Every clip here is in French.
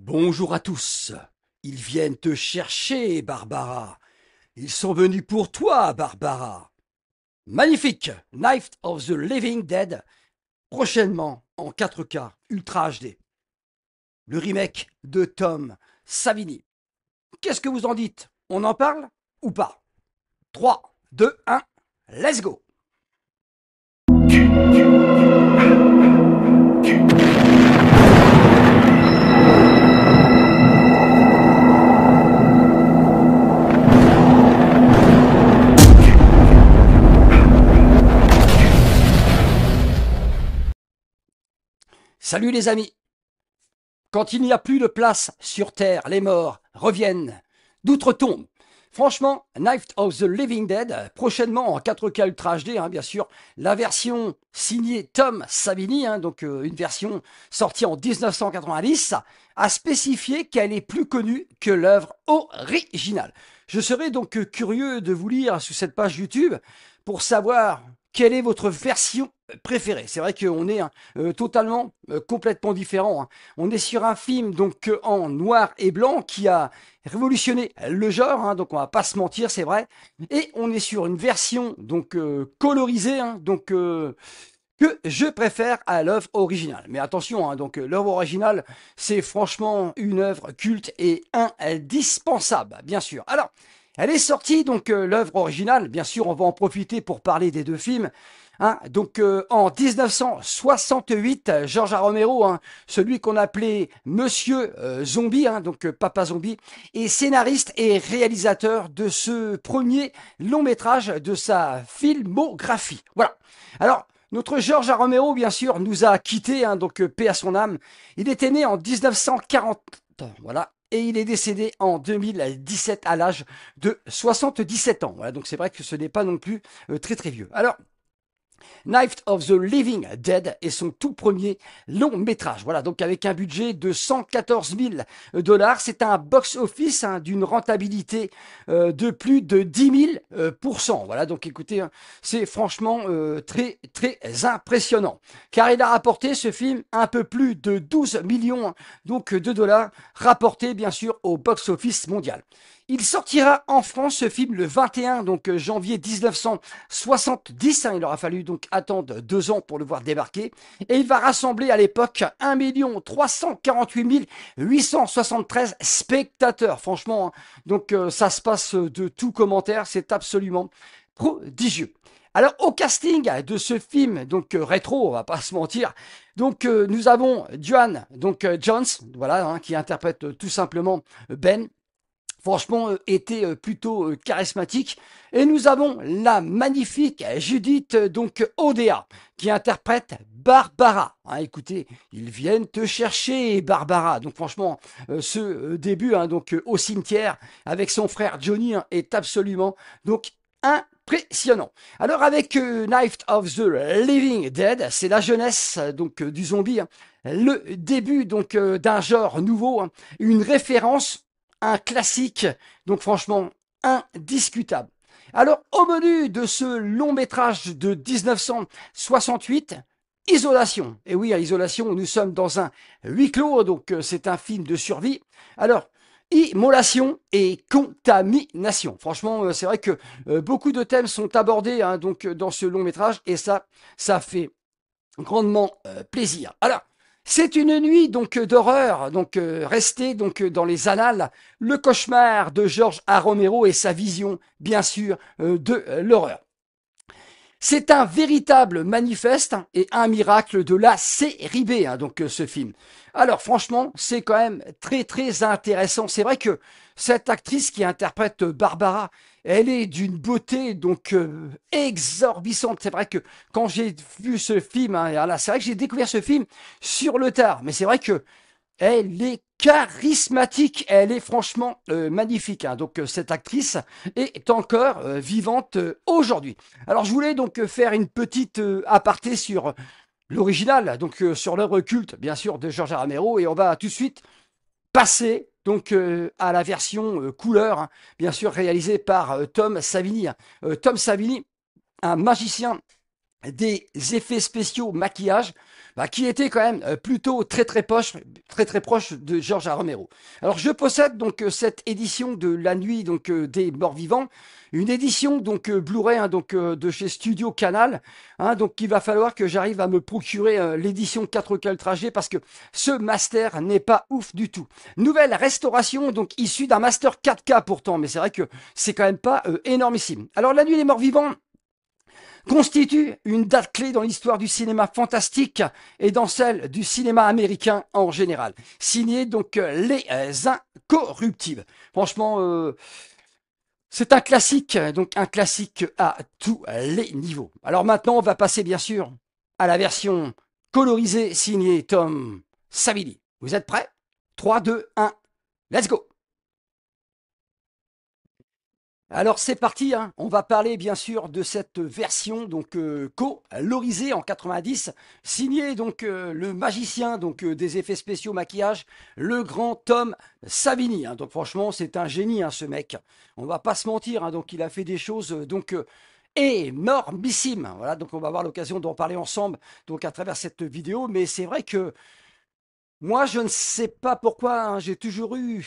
Bonjour à tous. Ils viennent te chercher, Barbara. Ils sont venus pour toi, Barbara. Magnifique. Night of the Living Dead. Prochainement en 4K Ultra HD. Le remake de Tom Savini. Qu'est-ce que vous en dites? On en parle ou pas? 3, 2, 1, let's go. Salut les amis. Quand il n'y a plus de place sur Terre, les morts reviennent d'outre-tombe. Franchement, Night of the Living Dead, prochainement en 4K Ultra HD, bien sûr, la version signée Tom Savini, donc une version sortie en 1990, a spécifié qu'elle est plus connue que l'œuvre originale. Je serais donc curieux de vous lire sur cette page YouTube pour savoir quelle est votre version préférée. C'est vrai qu'on est totalement, complètement différent. On est sur un film donc en noir et blanc qui a révolutionné le genre, donc on va pas se mentir, c'est vrai. Et on est sur une version donc colorisée, que je préfère à l'œuvre originale. Mais attention, donc l'œuvre originale, c'est franchement une œuvre culte et indispensable, bien sûr. Alors, elle est sortie, donc l'œuvre originale, bien sûr, on va en profiter pour parler des deux films. Donc en 1968, George A. Romero, celui qu'on appelait Monsieur Zombie, donc Papa Zombie, est scénariste et réalisateur de ce premier long métrage de sa filmographie. Voilà. Alors, notre George A. Romero, bien sûr, nous a quittés, donc paix à son âme. Il était né en 1940, voilà, et il est décédé en 2017 à l'âge de 77 ans. Voilà, donc c'est vrai que ce n'est pas non plus très très vieux. Alors, Night of the Living Dead est son tout premier long métrage. Voilà, donc avec un budget de 114 000 dollars. C'est un box-office d'une rentabilité de plus de 10 000%. Voilà, donc écoutez, c'est franchement très, très impressionnant. Car il a rapporté ce film un peu plus de 12 millions donc, de dollars, rapportés bien sûr au box-office mondial. Il sortira en France, ce film, le 21 donc, janvier 1970. Il aura fallu donc attendre 2 ans pour le voir débarquer. Et il va rassembler à l'époque 1 348 873 spectateurs. Franchement, donc ça se passe de tout commentaire. C'est absolument prodigieux. Alors au casting de ce film, donc rétro, on va pas se mentir, donc nous avons Dwayne donc Jones, voilà, qui interprète tout simplement Ben. Franchement, était plutôt charismatique. Et nous avons la magnifique Judith donc Odea qui interprète Barbara. Écoutez, ils viennent te chercher, Barbara. Donc franchement, ce début donc au cimetière avec son frère Johnny est absolument donc impressionnant. Alors avec Night of the Living Dead, c'est la jeunesse donc du zombie, le début donc d'un genre nouveau, une référence, un classique, donc franchement indiscutable. Alors au menu de ce long métrage de 1968, Isolation. Et oui, à Isolation, nous sommes dans un huis clos, donc c'est un film de survie. Alors, immolation et contamination. Franchement, c'est vrai que beaucoup de thèmes sont abordés donc dans ce long métrage et ça fait grandement plaisir. Alors, c'est une nuit donc d'horreur, donc restée donc dans les annales, le cauchemar de George A. Romero et sa vision, bien sûr, de l'horreur. C'est un véritable manifeste et un miracle de la série B, donc ce film. Alors franchement, c'est quand même très très intéressant. C'est vrai que cette actrice qui interprète Barbara, elle est d'une beauté donc exorbitante. C'est vrai que quand j'ai vu ce film, c'est vrai que j'ai découvert ce film sur le tard. Mais c'est vrai que elle est charismatique, elle est franchement magnifique. Donc cette actrice est encore vivante aujourd'hui. Alors je voulais donc faire une petite aparté sur l'original, donc sur l'œuvre culte bien sûr de George A. Romero, et on va tout de suite passer donc à la version couleur, bien sûr réalisée par Tom Savini. Tom Savini, un magicien des effets spéciaux, maquillage. bah, qui était quand même plutôt très très proche de George A. Romero. Alors je possède donc cette édition de La Nuit donc des Morts Vivants, une édition donc Blu-ray hein, donc de chez Studio Canal, hein, donc il va falloir que j'arrive à me procurer l'édition 4K Ultra HD parce que ce master n'est pas ouf du tout. Nouvelle restauration donc issue d'un master 4K pourtant, mais c'est vrai que c'est quand même pas énormissime. Alors La Nuit des Morts Vivants constitue une date clé dans l'histoire du cinéma fantastique et dans celle du cinéma américain en général. Signé donc Les Incorruptibles. Franchement, c'est un classique, donc un classique à tous les niveaux. Alors maintenant, on va passer bien sûr à la version colorisée signée Tom Savini. Vous êtes prêts? 3, 2, 1, let's go! Alors c'est parti, hein. On va parler bien sûr de cette version donc colorisée en 90, signée donc le magicien donc des effets spéciaux maquillage, le grand Tom Savini. Hein. Donc franchement c'est un génie hein, ce mec. On va pas se mentir, hein. Donc il a fait des choses donc énormissimes. Voilà, donc on va avoir l'occasion d'en parler ensemble donc à travers cette vidéo. Mais c'est vrai que moi je ne sais pas pourquoi hein, j'ai toujours eu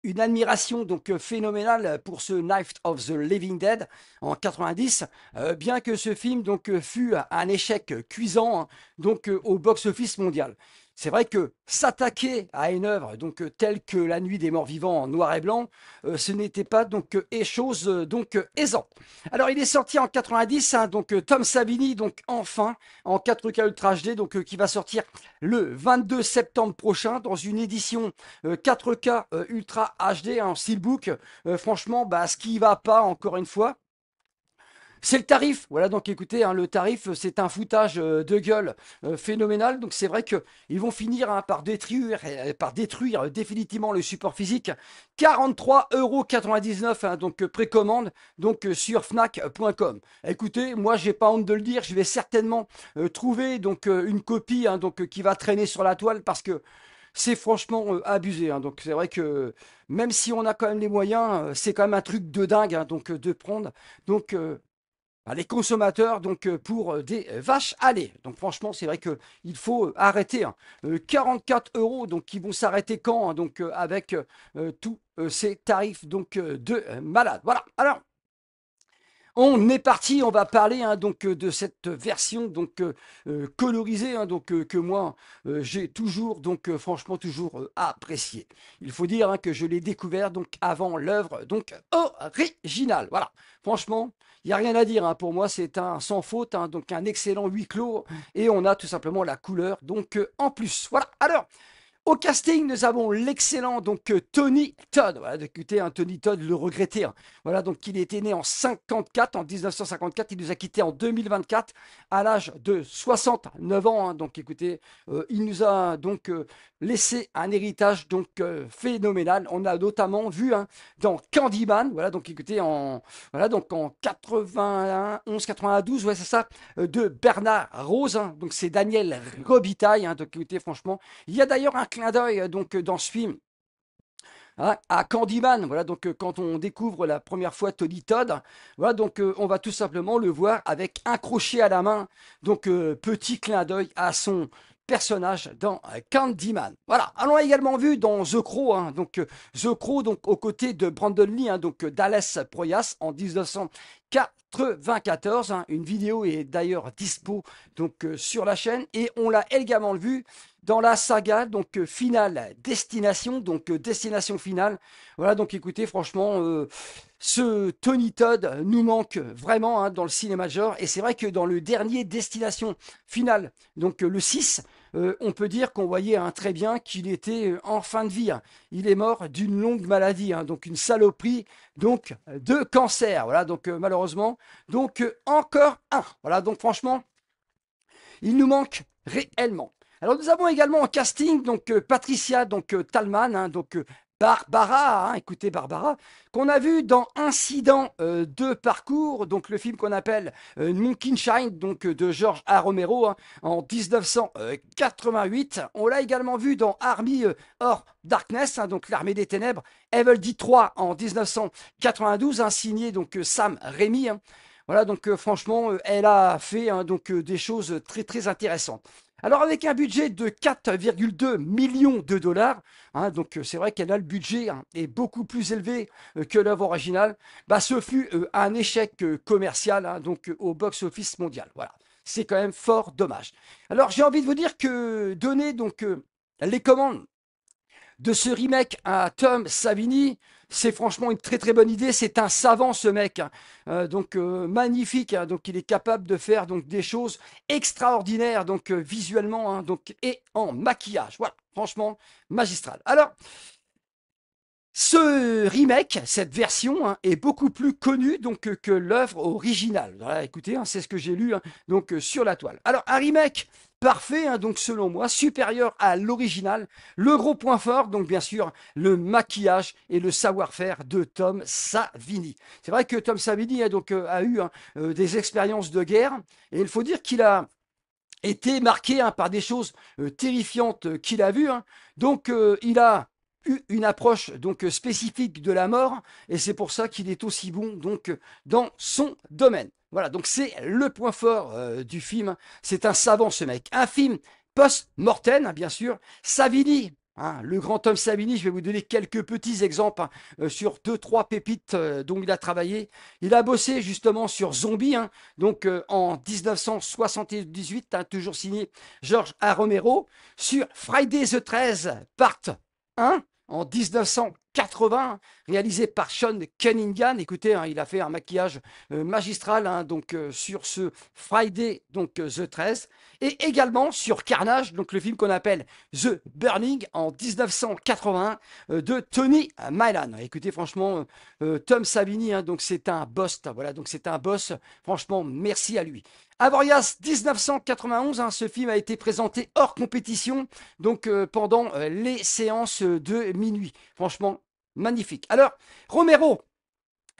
une admiration donc phénoménale pour ce Night of the Living Dead en 90, bien que ce film donc fut un échec cuisant hein, donc au box-office mondial. C'est vrai que s'attaquer à une œuvre donc telle que La Nuit des Morts Vivants en noir et blanc, ce n'était pas donc chose donc aisante. Alors il est sorti en 90, hein, donc Tom Savini donc enfin en 4K Ultra HD donc qui va sortir le 22 septembre prochain dans une édition 4K Ultra HD en steelbook. Franchement, bah, ce qui va pas encore une fois, c'est le tarif. Voilà, donc écoutez, hein, le tarif, c'est un foutage de gueule phénoménal. Donc c'est vrai qu'ils vont finir hein, par détruire définitivement le support physique. 43,99 €, hein, donc précommande donc sur Fnac.com. Écoutez, moi j'ai pas honte de le dire, je vais certainement trouver donc une copie hein, donc qui va traîner sur la toile parce que c'est franchement abusé. Hein. Donc c'est vrai que même si on a quand même les moyens, c'est quand même un truc de dingue hein, donc de prendre. Donc les consommateurs donc pour des vaches à lait. Donc franchement, c'est vrai que il faut arrêter. Hein. 44 € donc qui vont s'arrêter quand hein, donc avec tous ces tarifs donc de malade. Voilà. Alors on est parti, on va parler hein, donc de cette version donc colorisée hein, donc que moi j'ai toujours donc franchement toujours apprécié. Il faut dire hein, que je l'ai découvert donc avant l'œuvre donc originale. Voilà, franchement, il y a rien à dire hein, pour moi, c'est un sans faute hein, donc un excellent huis clos et on a tout simplement la couleur donc en plus. Voilà. Alors au casting, nous avons l'excellent donc Tony Todd. Voilà, écoutez, hein, Tony Todd, le regretté. Hein. Voilà, donc il était né en 54, en 1954. Il nous a quitté en 2024 à l'âge de 69 ans. Hein. Donc écoutez, il nous a donc laissé un héritage donc phénoménal. On a notamment vu hein, dans Candyman. Voilà, donc écoutez, en 91, 92, ouais, c'est ça, de Bernard Rose. Hein. Donc c'est Daniel Robitaille. Hein. Donc écoutez, franchement, il y a d'ailleurs un clin d'œil donc dans ce film hein, à Candyman. Voilà, donc quand on découvre la première fois Tony Todd, voilà, donc on va tout simplement le voir avec un crochet à la main. Donc petit clin d'œil à son personnage dans Candyman. Voilà, allons également vu dans The Crow, hein, donc The Crow donc aux côtés de Brandon Lee, hein, donc Dallas Proyas en 1994. Hein, une vidéo est d'ailleurs dispo donc sur la chaîne et on l'a également vu dans la saga donc finale destination donc destination finale. Voilà donc écoutez franchement ce Tony Todd nous manque vraiment hein, dans le cinéma de genre et c'est vrai que dans le dernier destination finale donc le 6 on peut dire qu'on voyait hein, très bien qu'il était en fin de vie. Hein. Il est mort d'une longue maladie, hein, donc une saloperie, donc de cancer. Voilà, donc malheureusement, donc encore un. Voilà, donc franchement, il nous manque réellement. Alors nous avons également en casting donc Patricia donc Talman hein, donc Barbara, hein, écoutez Barbara, qu'on a vu dans Incident de parcours, donc le film qu'on appelle Monkey Shine, donc de George A. Romero hein, en 1988. On l'a également vu dans Army of Darkness, hein, donc l'armée des ténèbres, Evil Dead 3 en 1992, hein, signé donc Sam Raimi. Hein. Voilà, donc franchement, elle a fait hein, donc des choses très très intéressantes. Alors avec un budget de 4,2 millions de dollars, hein, donc c'est vrai qu'elle a le budget hein, est beaucoup plus élevé que l'œuvre originale, bah, ce fut un échec commercial hein, donc au box-office mondial. Voilà, c'est quand même fort dommage. Alors j'ai envie de vous dire que donner donc les commandes de ce remake à Tom Savini, c'est franchement une très très bonne idée. C'est un savant ce mec, hein. Donc magnifique. Hein. Donc il est capable de faire donc des choses extraordinaires donc visuellement hein, donc et en maquillage. Voilà, franchement magistral. Alors ce remake, cette version, hein, est beaucoup plus connue donc que l'œuvre originale. Voilà, écoutez, hein, c'est ce que j'ai lu hein, donc sur la toile. Alors un remake parfait, hein, donc selon moi, supérieur à l'original. Le gros point fort, donc bien sûr, le maquillage et le savoir-faire de Tom Savini. C'est vrai que Tom Savini hein, donc, a eu hein, des expériences de guerre et il faut dire qu'il a été marqué hein, par des choses terrifiantes qu'il a vues. Hein. Donc il a eu une approche donc spécifique de la mort et c'est pour ça qu'il est aussi bon donc dans son domaine. Voilà, donc c'est le point fort du film. C'est un savant ce mec. Un film post-mortem, hein, bien sûr. Savini, hein, le grand Tom Savini, je vais vous donner quelques petits exemples hein, sur deux, trois pépites dont il a travaillé. Il a bossé justement sur Zombie, hein, donc en 1978, hein, toujours signé George A. Romero, sur Friday the 13, part 1, en 1980, réalisé par Sean Cunningham. Écoutez, hein, il a fait un maquillage magistral hein, donc, sur ce Friday donc, the 13. Et également sur Carnage, donc le film qu'on appelle The Burning en 1981 de Tony Milan. Écoutez, franchement, Tom Savini, hein, donc c'est un boss. Voilà, donc c'est un boss. Franchement, merci à lui. Avoriaz 1991, hein, ce film a été présenté hors compétition, donc pendant les séances de minuit. Franchement, magnifique. Alors, Romero,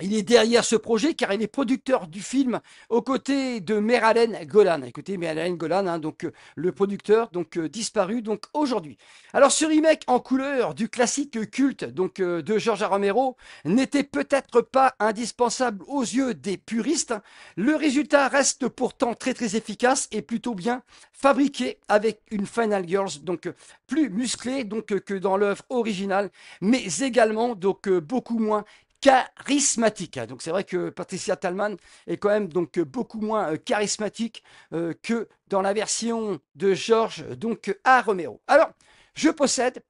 il est derrière ce projet car il est producteur du film aux côtés de Meralen Golan. Écoutez, Meralen Golan, hein, donc le producteur, donc disparu donc aujourd'hui. Alors ce remake en couleur du classique culte donc de George A. Romero n'était peut-être pas indispensable aux yeux des puristes. Le résultat reste pourtant très très efficace et plutôt bien fabriqué avec une Final Girls donc plus musclée donc que dans l'œuvre originale, mais également donc beaucoup moins charismatique. Donc c'est vrai que Patricia Tallman est quand même donc beaucoup moins charismatique que dans la version de George donc A. Romero. Alors, je possède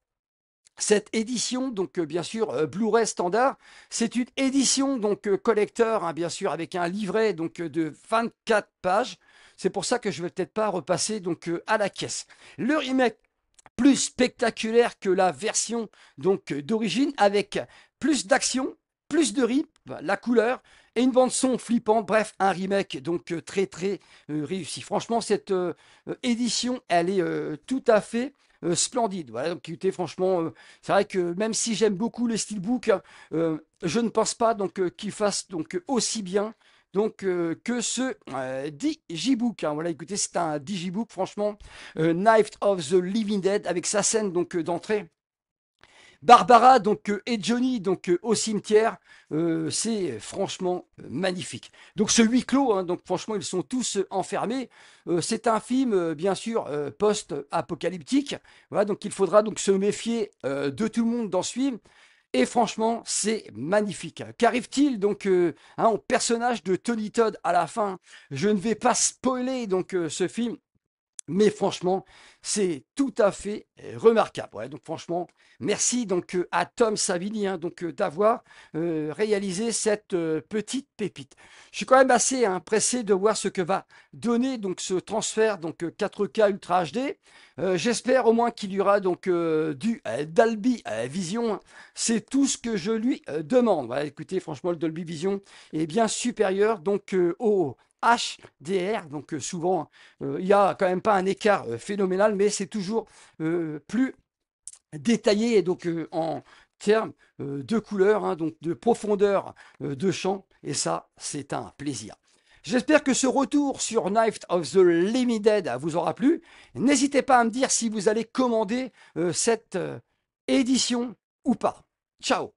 cette édition, donc bien sûr Blu-ray standard, c'est une édition donc collector, hein, bien sûr avec un livret donc de 24 pages. C'est pour ça que je vais peut-être pas repasser donc à la caisse. Le remake plus spectaculaire que la version donc d'origine avec plus d'action, plus de rythme, la couleur et une bande son flippante. Bref, un remake donc très très réussi. Franchement, cette édition, elle est tout à fait splendide. Voilà, donc écoutez, franchement, c'est vrai que même si j'aime beaucoup le steelbook, je ne pense pas donc qu'il fasse donc aussi bien donc que ce digibook. Hein. Voilà, écoutez, c'est un digibook, franchement, Night of the Living Dead avec sa scène donc d'entrée. Barbara donc et Johnny donc au cimetière, c'est franchement magnifique. Donc ce huis clos, hein, donc franchement ils sont tous enfermés. C'est un film bien sûr post-apocalyptique. Voilà, donc il faudra donc se méfier de tout le monde dans ce film. Et franchement, c'est magnifique. Qu'arrive-t-il donc hein, au personnage de Tony Todd à la fin? Je ne vais pas spoiler donc ce film, mais franchement, c'est tout à fait remarquable. Ouais, donc franchement, merci donc à Tom Savini hein, donc d'avoir réalisé cette petite pépite. Je suis quand même assez hein, pressé de voir ce que va donner donc ce transfert donc 4K Ultra HD. J'espère au moins qu'il y aura donc du Dolby Vision. C'est tout ce que je lui demande. Voilà, écoutez, franchement, le Dolby Vision est bien supérieur donc au HDR. Donc souvent, il n'y a quand même pas un écart phénoménal, mais c'est toujours plus détaillé et donc en termes de couleur, hein, donc de profondeur de champ. Et ça, c'est un plaisir. J'espère que ce retour sur Night of the Living Dead vous aura plu. N'hésitez pas à me dire si vous allez commander cette édition ou pas. Ciao!